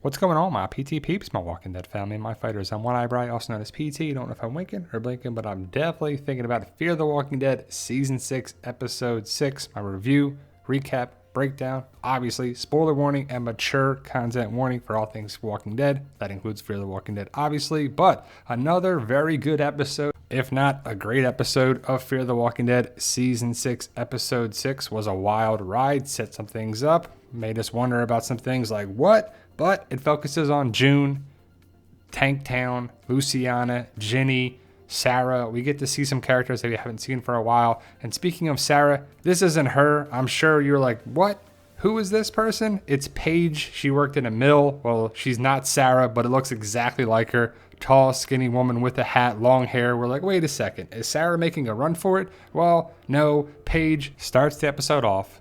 What's going on, my PT peeps, my Walking Dead family, my fighters? I'm One Eyebrow, also known as PT. Don't know if I'm winking or blinking, but I'm definitely thinking about Fear the Walking Dead Season 6, Episode 6, my review, recap, breakdown, obviously, spoiler warning and mature content warning for all things Walking Dead. That includes Fear the Walking Dead, obviously, but another very good episode, if not a great episode of Fear the Walking Dead Season 6, Episode 6 was a wild ride, set some things up, made us wonder about some things like what? But it focuses on June, Tanktown, Luciana, Ginny, Sarah. We get to see some characters that we haven't seen for a while. And speaking of Sarah, this isn't her. I'm sure you're like, what? Who is this person? It's Paige. She worked in a mill. Well, she's not Sarah, but it looks exactly like her. Tall, skinny woman with a hat, long hair. We're like, wait a second. Is Sarah making a run for it? Well, no. Paige starts the episode off,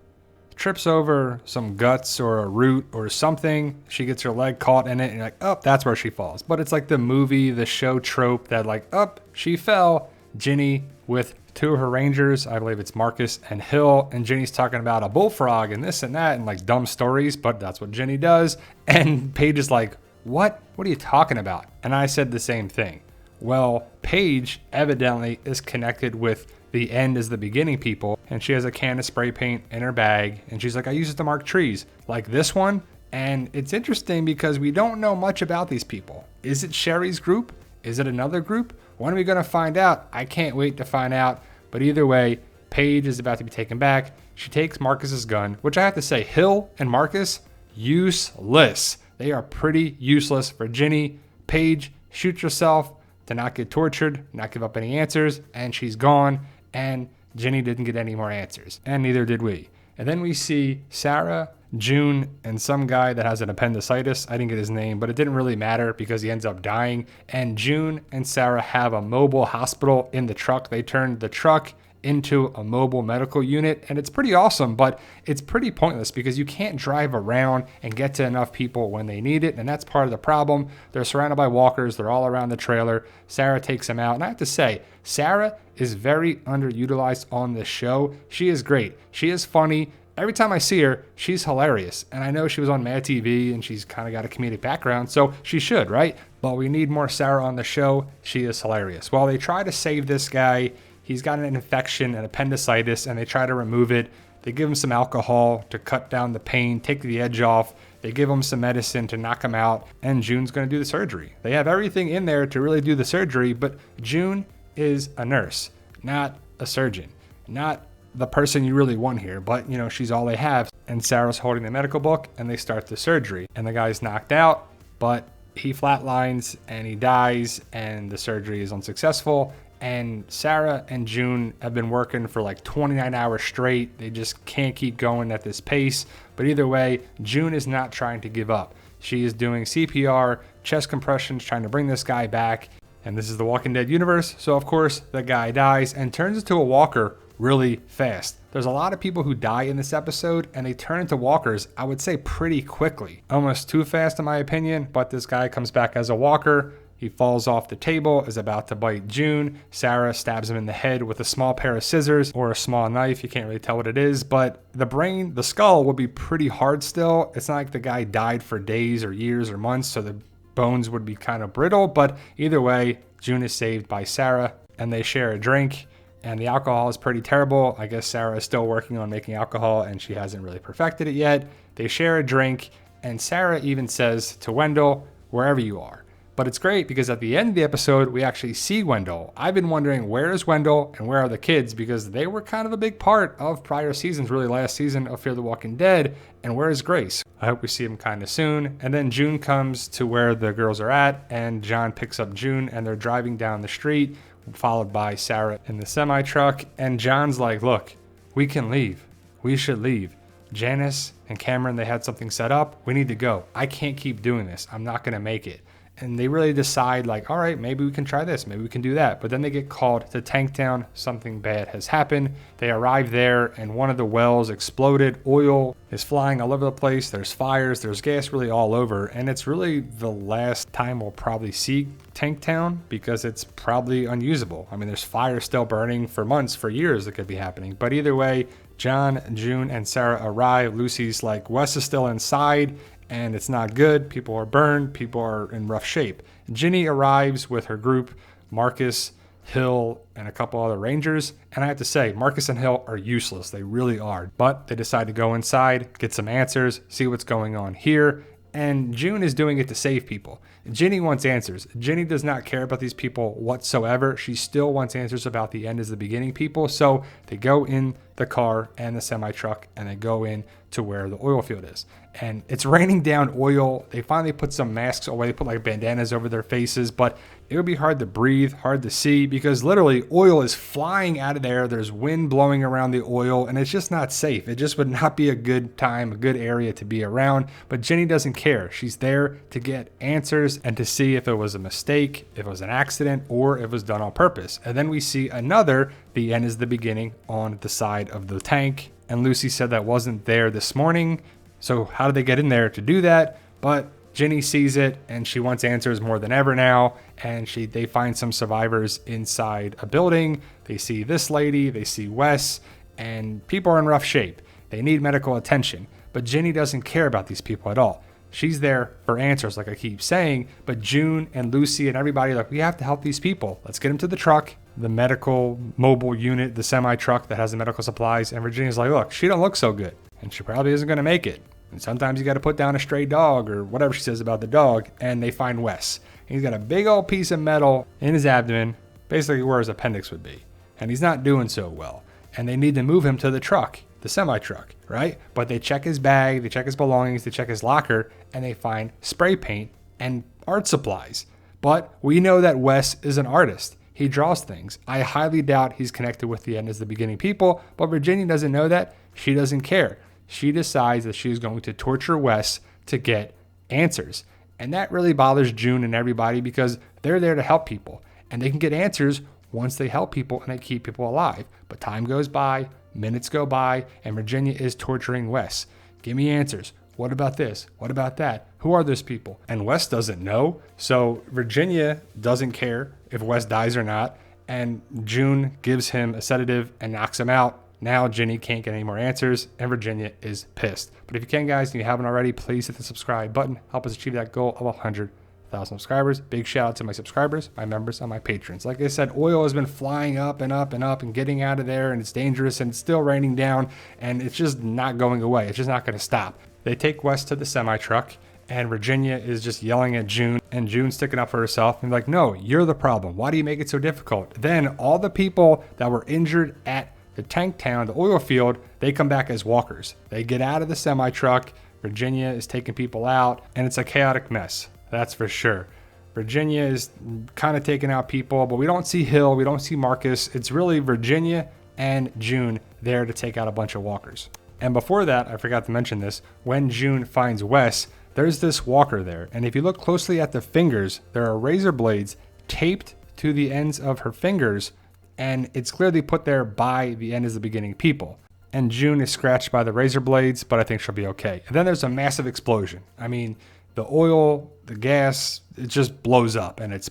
trips over some guts or a root or something. She gets her leg caught in it and you're like, oh, that's where she falls. But it's like the movie, the show trope that like, oh, she fell. Ginny with two of her rangers, I believe it's Marcus and Hill, and Ginny's talking about a bullfrog and this and that and like dumb stories, but that's what Ginny does. And Paige is like, what are you talking about? And I said the same thing. Well, Paige evidently is connected with the end is the beginning people, and she has a can of spray paint in her bag, and she's like, I use it to mark trees like this one. And it's interesting because we don't know much about these people. Is it Sherry's group? Is it another group? When are we going to find out? I can't wait to find out. But either way, Paige is about to be taken back. She takes Marcus's gun, which I have to say, Hill and Marcus, useless. They are pretty useless for Ginny. Paige shoots herself to not get tortured, not give up any answers, and she's gone. And Ginny didn't get any more answers, and neither did we. And then we see Sarah, June, and some guy that has an appendicitis. I didn't get his name, but it didn't really matter because he ends up dying. And June and Sarah have a mobile hospital in the truck. They turned the truck into a mobile medical unit, and it's pretty awesome, but it's pretty pointless because you can't drive around and get to enough people when they need it, and that's part of the problem. They're surrounded by walkers. They're all around the trailer. Sarah takes them out, and I have to say, Sarah is very underutilized on this show. She is great. She is funny. Every time I see her, she's hilarious, and I know she was on Mad TV, and she's kind of got a comedic background, so she should, right? But we need more Sarah on the show. She is hilarious. While they try to save this guy, he's got an infection, an appendicitis, and they try to remove it. They give him some alcohol to cut down the pain, take the edge off. They give him some medicine to knock him out, and June's going to do the surgery. They have everything in there to really do the surgery, but June is a nurse, not a surgeon, not the person you really want here, but you know, she's all they have. And Sarah's holding the medical book, and they start the surgery, and the guy's knocked out, but he flatlines and he dies, and the surgery is unsuccessful. And Sarah and June have been working for like 29 hours straight. They just can't keep going at this pace. But either way, June is not trying to give up. She is doing CPR, chest compressions, trying to bring this guy back. And this is the Walking Dead universe. So of course, the guy dies and turns into a walker really fast. There's a lot of people who die in this episode, and they turn into walkers, I would say pretty quickly. Almost too fast in my opinion, but this guy comes back as a walker. He falls off the table, is about to bite June. Sarah stabs him in the head with a small pair of scissors or a small knife. You can't really tell what it is, but the skull would be pretty hard still. It's not like the guy died for days or years or months, so the bones would be kind of brittle, but either way, June is saved by Sarah, and they share a drink, and the alcohol is pretty terrible. I guess Sarah is still working on making alcohol, and she hasn't really perfected it yet. They share a drink, and Sarah even says to Wendell, wherever you are. But it's great because at the end of the episode, we actually see Wendell. I've been wondering, where is Wendell and where are the kids? Because they were kind of a big part of prior seasons, really last season of Fear the Walking Dead. And where is Grace? I hope we see him kind of soon. And then June comes to where the girls are at, and John picks up June, and they're driving down the street, followed by Sarah in the semi-truck. And John's like, look, we can leave. We should leave. Janice and Cameron, they had something set up. We need to go. I can't keep doing this. I'm not going to make it. And they really decide like, all right, maybe we can try this. Maybe we can do that. But then they get called to Tanktown. Something bad has happened. They arrive there and one of the wells exploded. Oil is flying all over the place. There's fires. There's gas really all over. And it's really the last time we'll probably see Tanktown because it's probably unusable. I mean, there's fire still burning for months, for years that could be happening. But either way, John, June, and Sarah arrive. Lucy's like, Wes is still inside, and it's not good. People are burned. People are in rough shape. Ginny arrives with her group, Marcus, Hill, and a couple other Rangers. And I have to say, Marcus and Hill are useless. They really are. But they decide to go inside, get some answers, see what's going on here. And June is doing it to save people. Ginny wants answers. Ginny does not care about these people whatsoever. She still wants answers about the end is the beginning people. So they go in the car and the semi-truck and they go in to where the oil field is. And it's raining down oil. They finally put some masks away. They put like bandanas over their faces, but it would be hard to breathe, hard to see, because literally oil is flying out of there. There's wind blowing around the oil, and it's just not safe. It just would not be a good time, a good area to be around. But Ginny doesn't care. She's there to get answers and to see if it was a mistake, if it was an accident, or if it was done on purpose. And then we see another, the end is the beginning, on the side of the tank. And Lucy said that wasn't there this morning. So how did they get in there to do that? But Ginny sees it and she wants answers more than ever now. And they find some survivors inside a building. They see this lady, they see Wes, and people are in rough shape. They need medical attention. But Ginny doesn't care about these people at all. She's there for answers, like I keep saying. But June and Lucy and everybody are like, we have to help these people. Let's get them to the truck, the medical mobile unit, the semi-truck that has the medical supplies. And Virginia's like, look, she don't look so good. And she probably isn't going to make it. And sometimes you got to put down a stray dog or whatever she says about the dog. And they find Wes. He's got a big old piece of metal in his abdomen, basically where his appendix would be. And he's not doing so well. And they need to move him to the truck, the semi-truck, right? But they check his bag, they check his belongings, they check his locker, and they find spray paint and art supplies. But we know that Wes is an artist. He draws things. I highly doubt he's connected with the end as the beginning people, but Virginia doesn't know that. She doesn't care. She decides that she's going to torture Wes to get answers. And that really bothers June and everybody because they're there to help people. And they can get answers once they help people and they keep people alive. But time goes by, minutes go by, and Virginia is torturing Wes. Give me answers. What about this? What about that? Who are those people? And Wes doesn't know. So Virginia doesn't care if Wes dies or not. And June gives him a sedative and knocks him out. Now Ginny can't get any more answers, and Virginia is pissed. But if you can, guys, and you haven't already, please hit the subscribe button. Help us achieve that goal of 100,000 subscribers. Big shout out to my subscribers, my members, and my patrons. Like I said, oil has been flying up and up and up and getting out of there, and it's dangerous, and it's still raining down, and it's just not going away. It's just not going to stop. They take Wes to the semi-truck, and Virginia is just yelling at June, and June sticking up for herself and like, no, you're the problem. Why do you make it so difficult? Then all the people that were injured at the tank town, the oil field, they come back as walkers. They get out of the semi-truck. Virginia is taking people out, and it's a chaotic mess. That's for sure. Virginia is kind of taking out people, but we don't see Hill. We don't see Marcus. It's really Virginia and June there to take out a bunch of walkers. And before that, I forgot to mention this, when June finds Wes, there's this walker there. And if you look closely at the fingers, there are razor blades taped to the ends of her fingers, and it's clearly put there by the end is the beginning people. And June is scratched by the razor blades, but I think she'll be okay. And then there's a massive explosion. I mean, the oil, the gas, it just blows up, and it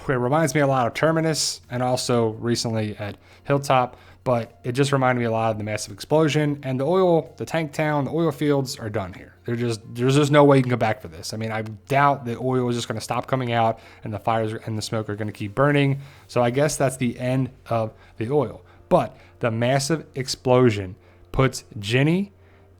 reminds me a lot of Terminus and also recently at Hilltop, but it just reminded me a lot of the massive explosion. And the oil, the tank town, the oil fields are done here. There's just no way you can go back for this. I mean, I doubt the oil is just going to stop coming out and the fires and the smoke are going to keep burning. So I guess that's the end of the oil. But the massive explosion puts Ginny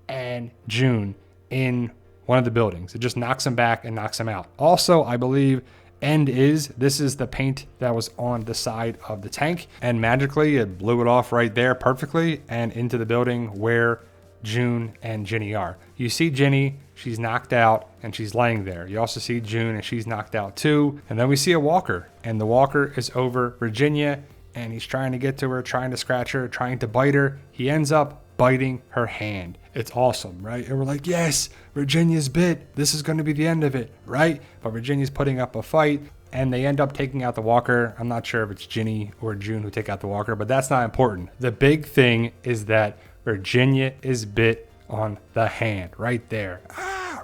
and June in one of the buildings. It just knocks them back and knocks them out. Also, I believe this is the paint that was on the side of the tank, and magically it blew it off right there perfectly and into the building where June and Ginny are. You see Ginny, she's knocked out and she's laying there. You also see June and she's knocked out too. And then we see a walker, and the walker is over Virginia, and he's trying to get to her, trying to scratch her, trying to bite her. He ends up biting her hand. It's awesome, right? And we're like, yes, Virginia's bit. This is going to be the end of it, right? But Virginia's putting up a fight, and they end up taking out the walker. I'm not sure if it's Ginny or June who take out the walker, but that's not important. The big thing is that Virginia is bit on the hand right there,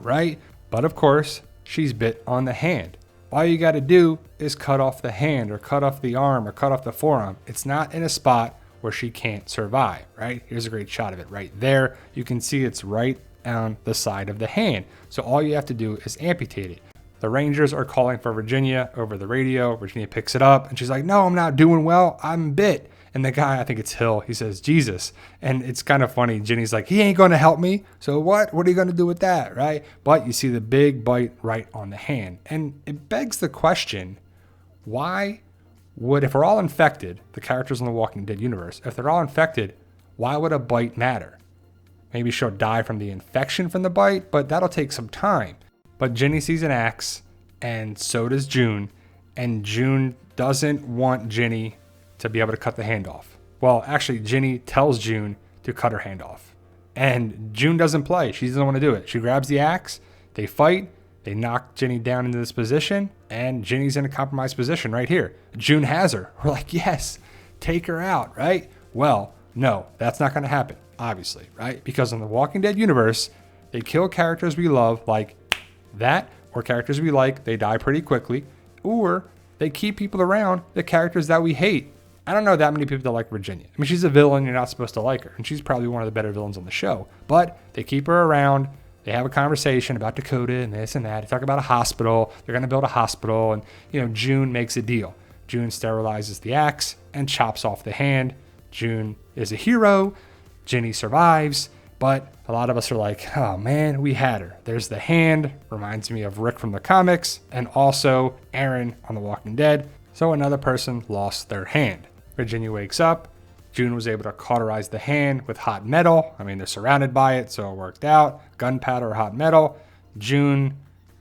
right? But of course, she's bit on the hand. All you got to do is cut off the hand or cut off the arm or cut off the forearm. It's not in a spot where she can't survive, right? Here's a great shot of it right there. You can see it's right on the side of the hand. So all you have to do is amputate it. The Rangers are calling for Virginia over the radio. Virginia picks it up and she's like, no, I'm not doing well. I'm bit. And the guy, I think it's Hill, he says, Jesus. And it's kind of funny. Ginny's like, he ain't going to help me. So what? What are you going to do with that, right? But you see the big bite right on the hand. And it begs the question, why would, if we're all infected, the characters in the Walking Dead universe, if they're all infected, why would a bite matter? Maybe she'll die from the infection from the bite, but that'll take some time. But Ginny sees an axe, and so does June. And June doesn't want Ginny to be able to cut the hand off. Well, actually, Ginny tells June to cut her hand off. And June doesn't play. She doesn't want to do it. She grabs the axe, they fight, they knock Ginny down into this position, and Ginny's in a compromised position right here. June has her. We're like, yes, take her out, right? Well, no, that's not going to happen, obviously, right? Because in the Walking Dead universe, they kill characters we love like that, or characters we like, they die pretty quickly, or they keep people around, the characters that we hate. I don't know that many people that like Virginia. I mean, she's a villain, you're not supposed to like her, and she's probably one of the better villains on the show, but they keep her around. They have a conversation about Dakota and this and that. They talk about a hospital. They're going to build a hospital, and June makes a deal. June sterilizes the axe and chops off the hand. June is a hero. Ginny survives, but a lot of us are like, oh man, we had her. There's the hand, reminds me of Rick from the comics, and also Aaron on The Walking Dead. So another person lost their hand. Virginia wakes up. June was able to cauterize the hand with hot metal. I mean, they're surrounded by it, so it worked out. Gunpowder or hot metal. June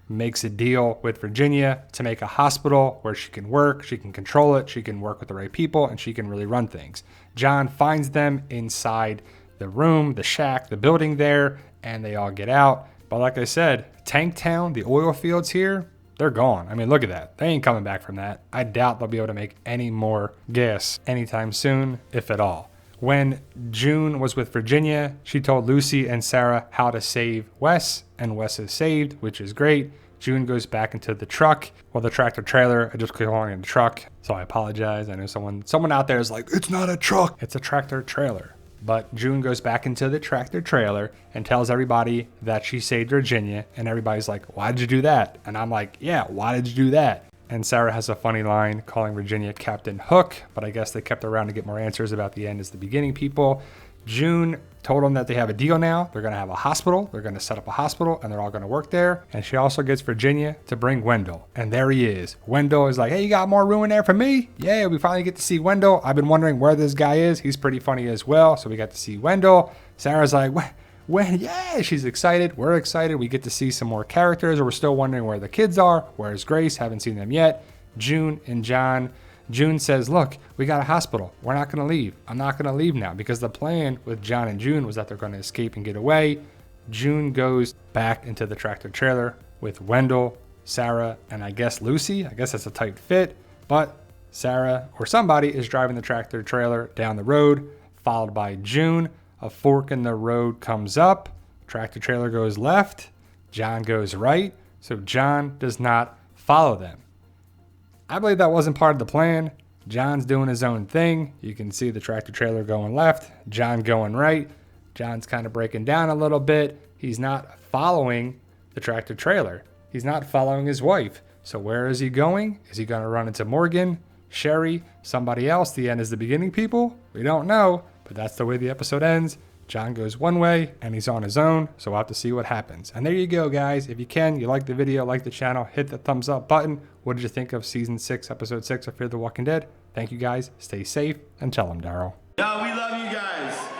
makes a deal with Virginia to make a hospital where she can work, she can control it, she can work with the right people, and she can really run things. John finds them inside the room, the shack, the building there, and they all get out. But like I said, Tank Town, the oil fields here, they're gone. I mean, look at that. They ain't coming back from that. I doubt they'll be able to make any more gas anytime soon, if at all. When June was with Virginia, she told Lucy and Sarah how to save Wes, and Wes is saved, which is great. June goes back into the truck. Well, the tractor trailer, I just keep calling it a truck, so I apologize. I know someone out there is like, it's not a truck, it's a tractor trailer. But June goes back into the tractor trailer and tells everybody that she saved Virginia. And everybody's like, why did you do that? And I'm like, yeah, why did you do that? And Sarah has a funny line calling Virginia Captain Hook. But I guess they kept her around to get more answers about the end as the beginning people. June told them that they have a deal now. They're going to have a hospital. They're going to set up a hospital and they're all going to work there. And she also gets Virginia to bring Wendell. And there he is. Wendell is like, hey, you got more room in there for me? Yeah, we finally get to see Wendell. I've been wondering where this guy is. He's pretty funny as well. So we got to see Wendell. Sarah's like, when? Yeah, she's excited. We're excited. We get to see some more characters. We're still wondering where the kids are. Where's Grace? Haven't seen them yet. June and John. June says, look, we got a hospital. We're not going to leave. I'm not going to leave now, because the plan with John and June was that they're going to escape and get away. June goes back into the tractor trailer with Wendell, Sarah, and I guess Lucy. I guess that's a tight fit. But Sarah or somebody is driving the tractor trailer down the road, followed by June. A fork in the road comes up. Tractor trailer goes left. John goes right. So John does not follow them. I believe that wasn't part of the plan. John's doing his own thing. You can see the tractor trailer going left, John going right. John's kind of breaking down a little bit. He's not following the tractor trailer. He's not following his wife. So where is he going? Is he going to run into Morgan, Sherry, somebody else? The end is the beginning, people? We don't know, but that's the way the episode ends. John goes one way and he's on his own, so we'll have to see what happens. And there you go, guys. If you can, you like the video, like the channel, hit the thumbs up button. What did you think of Season 6, Episode 6 of Fear the Walking Dead? Thank you, guys. Stay safe and tell them, Daryl. Yo, we love you guys.